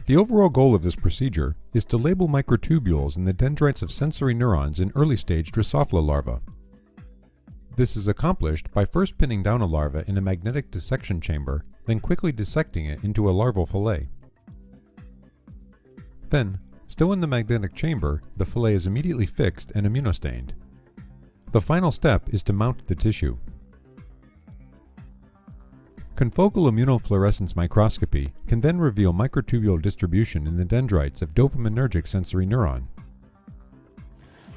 The overall goal of this procedure is to label microtubules in the dendrites of sensory neurons in early-stage Drosophila larva. This is accomplished by first pinning down a larva in a magnetic dissection chamber, then quickly dissecting it into a larval fillet. Then, still in the magnetic chamber, the fillet is immediately fixed and immunostained. The final step is to mount the tissue. Confocal immunofluorescence microscopy can then reveal microtubule distribution in the dendrites of dopaminergic sensory neuron.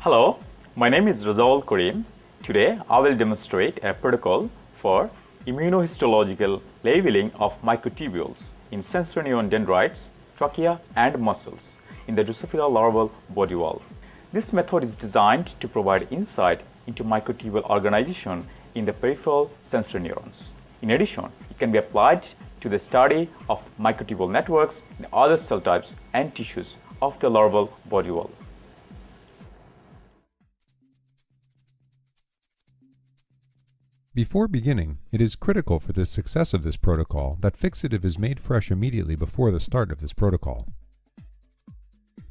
Hello, my name is Rezaul Karim. Today I will demonstrate a protocol for immunohistological labeling of microtubules in sensory neuron dendrites, trachea and muscles in the Drosophila larval body wall. This method is designed to provide insight into microtubule organization in the peripheral sensory neurons. In addition, it can be applied to the study of microtubule networks in other cell types and tissues of the larval body wall. Before beginning, it is critical for the success of this protocol that fixative is made fresh immediately before the start of this protocol.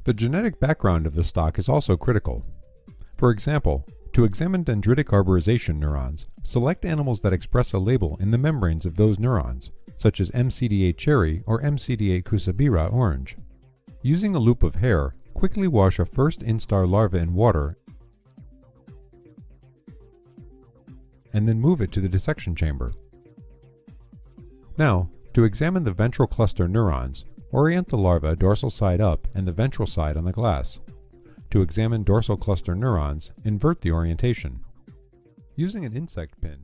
The genetic background of the stock is also critical. For example, to examine dendritic arborization neurons, select animals that express a label in the membranes of those neurons, such as MCD8 cherry or MCD8 kusabira orange. Using a loop of hair, quickly wash a first instar larva in water and then move it to the dissection chamber. Now, to examine the ventral cluster neurons, orient the larva dorsal side up and the ventral side on the glass. To examine dorsal cluster neurons, invert the orientation. Using an insect pin,